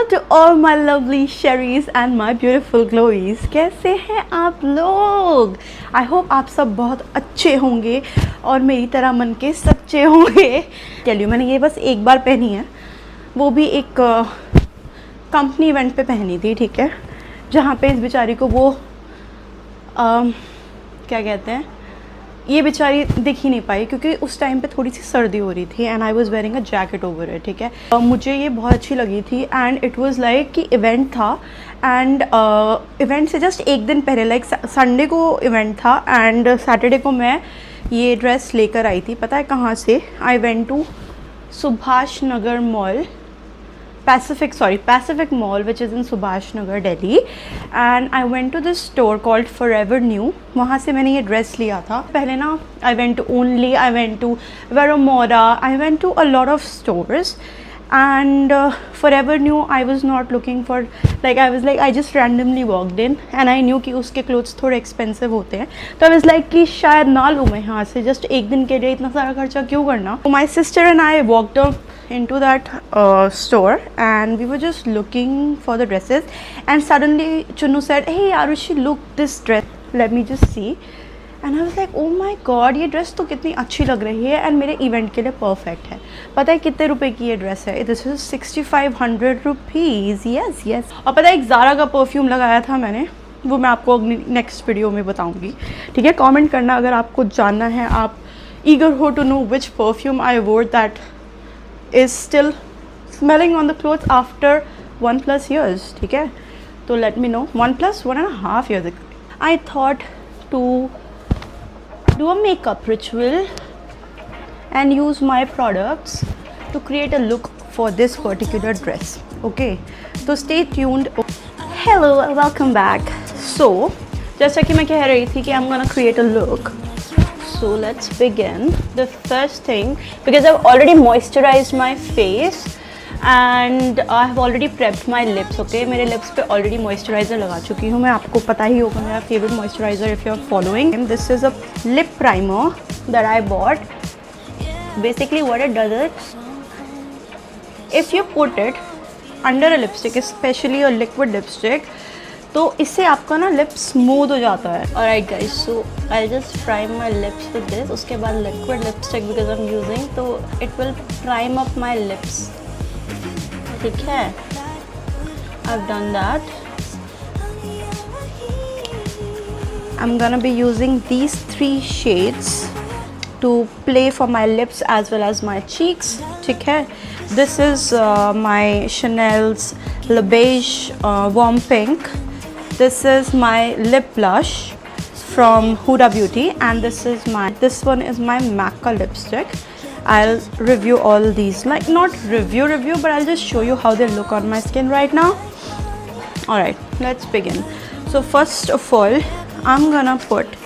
to all my lovely Sherries and my beautiful Glowies. कैसे हैं आप लोग? I hope आप सब बहुत अच्छे होंगे और मेरी तरह मन के सच्चे होंगे। चलिए, मैंने ये बस एक बार पहनी है, वो भी एक कंपनी इवेंट पे पहनी थी, ठीक है, जहाँ पे इस बेचारी को वो क्या कहते हैं, ये बेचारी दिख ही नहीं पाई क्योंकि उस टाइम पे थोड़ी सी सर्दी हो रही थी and I was wearing a jacket over it, ठीक है। मुझे ये बहुत अच्छी लगी थी एंड इट वाज लाइक कि इवेंट था एंड इवेंट से जस्ट एक दिन पहले लाइक संडे को इवेंट था एंड सैटरडे को मैं ये ड्रेस लेकर आई थी। पता है कहाँ से? I went to Subhash Nagar mall, Pacific Mall, which is in Subhash Nagar, Delhi, and I went to this store called Forever New. वहाँ से मैंने ये ड्रेस लिया था। पहले ना I went to Only, I went to Veromora, I went to a lot of stores, and Forever New I was not looking for, like I was like I just randomly walked in and I knew कि उसके clothes थोड़े expensive होते हैं, तो I was like कि शायद ना लूँ मैं यहाँ से, just एक दिन के लिए इतना सारा खर्चा क्यों करना। So my sister and I walked up into that store and we were just looking for the dresses and suddenly Chunu said, hey Arushi, look this dress, let me just see, and I was like oh my god, ये dress तो कितनी अच्छी लग रही है and मेरे event के लिए परफेक्ट है। पता है कितने रुपए की ये ड्रेस है? This is 6500 rupees. Yes yes. और पता है एक ज़ारा का परफ्यूम लगाया था मैंने, वो मैं आपको नेक्स्ट वीडियो में बताऊंगी, ठीक है। कमेंट करना अगर आपको जानना है, आप ईगर हो to know which perfume I wore that is still smelling on the clothes after 1+ years, ठीक है। तो let me know, 1.5 years ago. I thought to do a makeup ritual and use my products to create a look for this particular dress, okay, so stay tuned. Hello, welcome back. So जैसा कि मैं कह रही थी कि I'm gonna create a look. So let's begin. The first thing, because I've already moisturized my face and I have already prepped my lips, okay, मेरे lips पे already moisturizer लगा चुकी हूँ मैं, आपको पता ही होगा मेरा favorite moisturizer if you're following. And this is a lip primer that I bought. Basically what it does is, if you put it under a lipstick, especially a liquid lipstick, तो इससे आपका ना लिप स्मूथ हो जाता है। Alright guys, so I just prime my lips with this, उसके बाद liquid lipstick because I am using, तो it will prime up my lips, ठीक है। I have done that. I am gonna be using these 3 shades to play for my lips as well as my cheeks, ठीक है। This is my Chanel's Le Beige Warm Pink. This is my lip blush from Huda Beauty and this one is my MAC lipstick. I'll review all these, like not review but I'll just show you how they look on my skin right now. Alright, let's begin. So first of all, I'm gonna put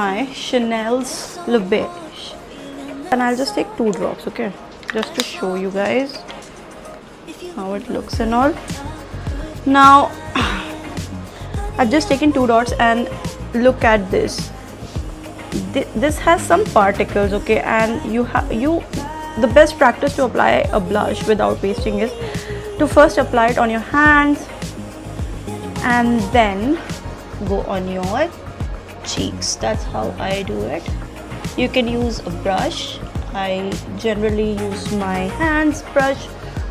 my Chanel's Le Beige and I'll just take 2 drops, okay, just to show you guys how it looks and all. Now I've just taken 2 dots and look at this. This has some particles, okay, and the best practice to apply a blush without pasting is to first apply it on your hands and then go on your cheeks. That's how I do it. You can use a brush. I generally use my hands, brush,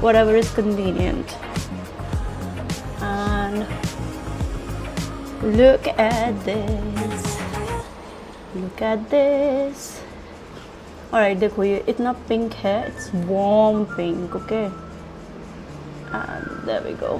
whatever is convenient. And look at this, look at this. Alright, देखो ये इतना pink है, it's warm pink, okay, and there we go.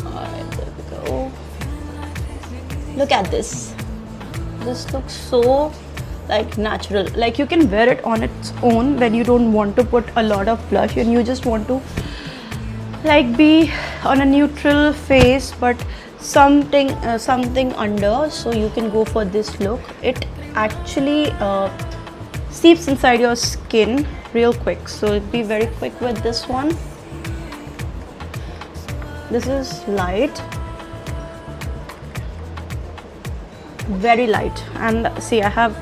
Alright, there we go. Look at this. This looks so like natural, like you can wear it on its own when you don't want to put a lot of blush and you just want to like be on a neutral face but something under, so you can go for this look. It actually seeps inside your skin real quick, so be very quick with this one. This is light very light. And see, I have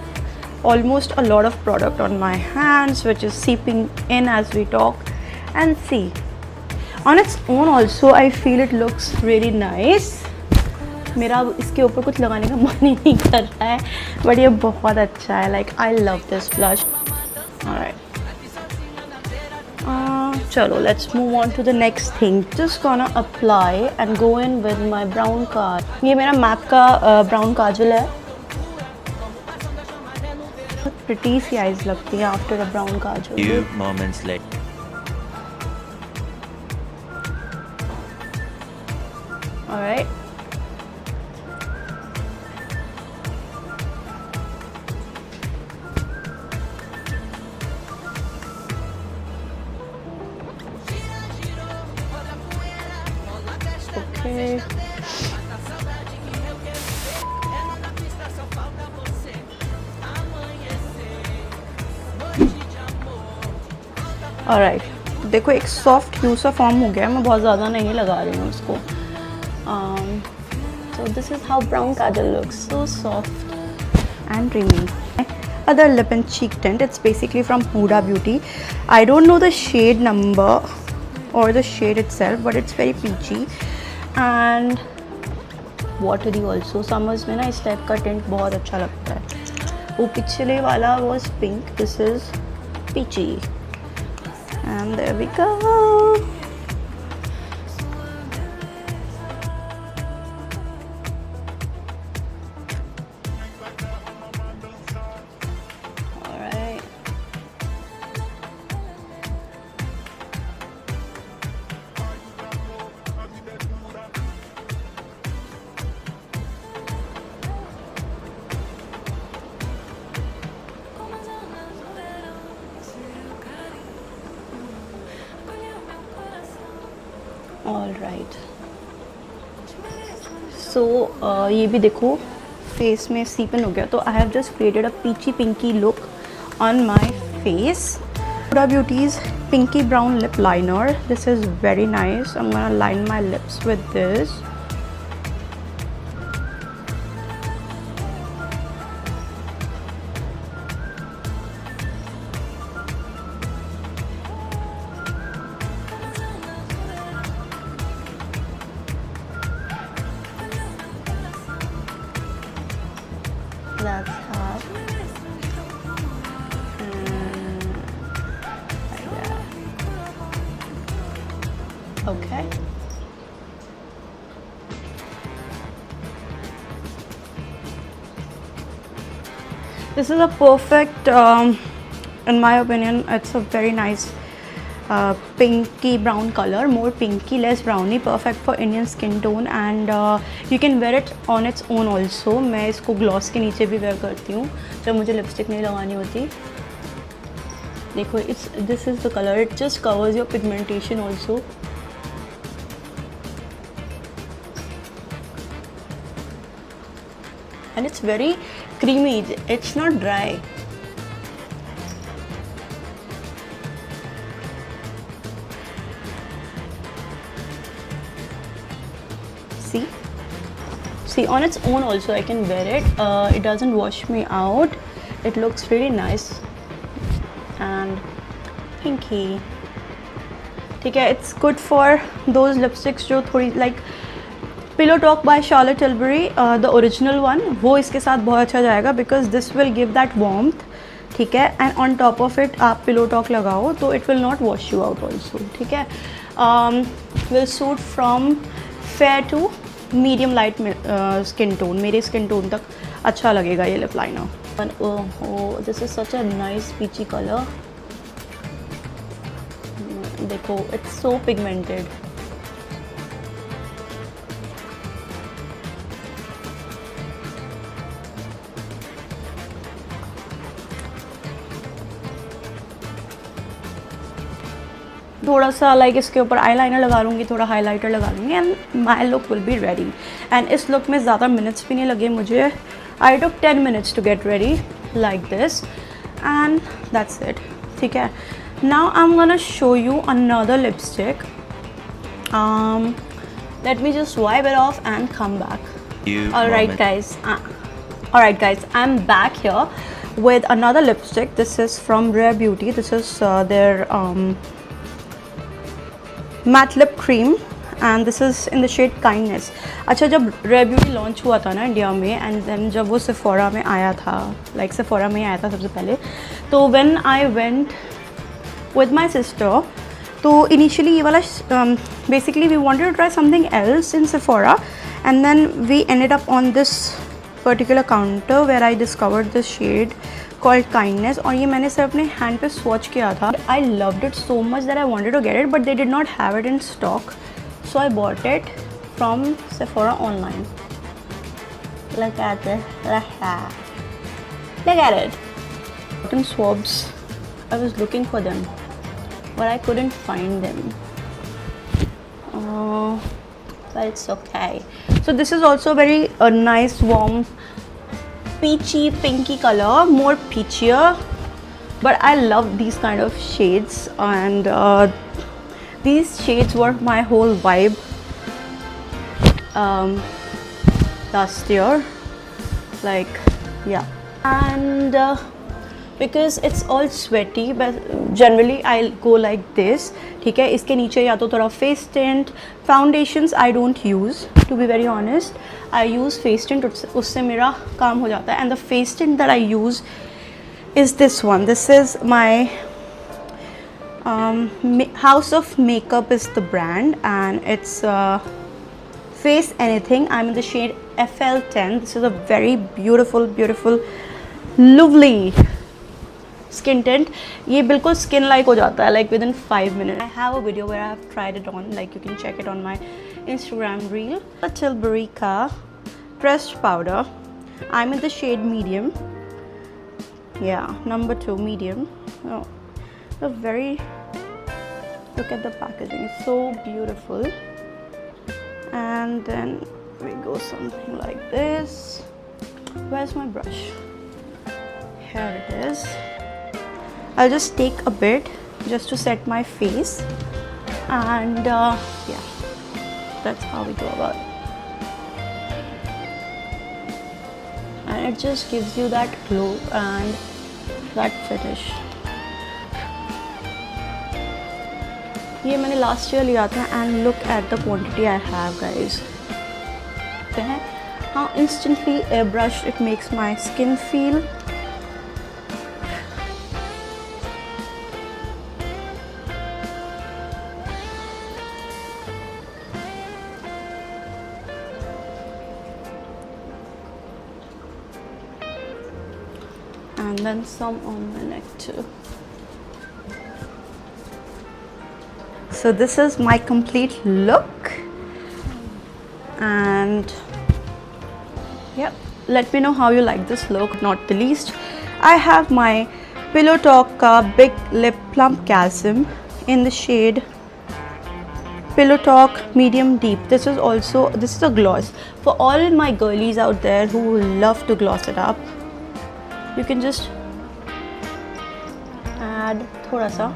almost a lot of product on my hands which is seeping in as we talk. And see, on its own also I feel it looks really nice. मेरा इसके ऊपर कुछ लगाने का मन ही नहीं कर रहा है, बट ये बहुत अच्छा है. Like I love this blush. Alright, चलो let's move on to the next thing. Just gonna apply and go in with my brown kajal. ये मेरा मैक का ब्राउन काजल है. बहुत प्रिटी सी आइज लगती है after a brown Kajal. Few moments later. Alright, okay. Alright, देखो एक सॉफ्ट ह्यू सा फॉर्म हो गया है. मैं बहुत ज़्यादा नहीं लगा रही हूँ उसको. So this is how brown kajal looks, so soft and dreamy. Other lip and cheek tint, it's basically from Huda Beauty. I don't know the shade number or the shade itself, but it's very peachy and watery also. Summers में ना इस type का tint बहुत अच्छा लगता है. वो पिछले वाला was pink, this is peachy. And there we go. Alright. All right, so ये भी देखो फेस में सीपन हो गया. तो I have just created a peachy pinky look on my face. Huda Beauty's pinky brown lip liner. This is very nice. I'm gonna line my lips with this. That's half. Like that. Okay. This is a perfect, in my opinion, it's a very nice pinky brown color, more pinky, less browny, perfect for Indian skin tone. And you can wear it on its own also. मैं इसको gloss के नीचे भी wear करती हूँ जब मुझे lipstick नहीं लगानी होती. देखो, this is the color. It just covers your pigmentation also. And it's very creamy. It's not dry. See, on its own also I can wear it. It doesn't wash me out. It looks really nice and pinky. ठीक है, it's good for those lipsticks जो थोड़ी like Pillow Talk by Charlotte Tilbury, the original one, वो इसके साथ बहुत अच्छा जाएगा because this will give that warmth. ठीक है, and on top of it आप Pillow Talk लगाओ तो it will not wash you out also. ठीक है, will suit from fair to medium light skin tone. मेरे स्किन टोन तक अच्छा लगेगा ये lip liner. Oh, this is such a nice peachy colour. देखो, इट्स सो पिगमेंटेड. थोड़ा सा लाइक इसके ऊपर आईलाइनर लगा लूँगी, थोड़ा हाइलाइटर लगा लूँगी and my look will be ready. And इस लुक में ज़्यादा मिनट्स भी नहीं लगे मुझे. I took 10 minutes to get ready like this and that's it. ठीक है, now I am gonna show you another lipstick. Let me just wipe it off and come back. Alright guys, Alright guys, I'm back here with another lipstick. This is from Rare Beauty. This is their matte lip cream and this is in the shade Kindness. अच्छा, जब Rare Beauty launch हुआ था ना India में and then जब वो Sephora में आया था, like Sephora में आया था सबसे पहले, तो when I went with my sister, तो initially ये वाला basically we wanted to try something else in Sephora and then we ended up on this particular counter where I discovered this shade called Kindness और ये मैंने सिर्फ अपने hand पे swatch किया था. I loved it so much that I wanted to get it but they did not have it in stock, so I bought it from Sephora online. Look at it. Look at it. Cotton swabs. I was looking for them but I couldn't find them. But it's okay. So this is also very nice warm peachy pinky color, more peachier, but I love these kind of shades and these shades were my whole vibe last year, like yeah. And because it's all sweaty but generally I'll go like this, ठीक है. इसके नीचे या तो थोड़ा face tint, foundations I don't use, to be very honest. I use face tint, उससे मेरा काम हो जाता है. And the face tint that I use is this one. This is my House of Makeup is the brand and it's Face Anything. I'm in the shade FL10. This is a very beautiful lovely skin tint. ये बिल्कुल skin like हो जाता है like within 5 minutes. I have a video where I have tried it on, like you can check it on my Instagram reel. The Tilbury Ka pressed powder. I'm in the shade medium. Yeah, number 2 medium. Oh, the very, look at the packaging, it's so beautiful. And then we go something like this. Where's my brush? Here it is. I'll just take a bit just to set my face and yeah, that's how we go about it. And it just gives you that glow and that finish. ये मैंने last year लिया था and look at the quantity I have, guys. How instantly airbrushed it makes my skin feel. And then some on my neck too. So this is my complete look and yep, let me know how you like this look. Not the least, I have my Pillow Talk Big Lip Plump Chasm in the shade Pillow Talk Medium Deep. This is a gloss for all my girlies out there who love to gloss it up. You can just add thoda sa.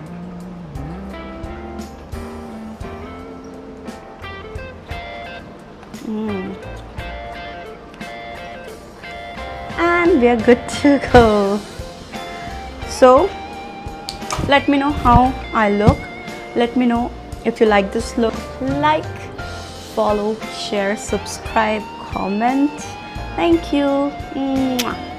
And we are good to go. So let me know how I look. Let me know if you like this look. Like, follow, share, subscribe, comment. Thank you. Mwah.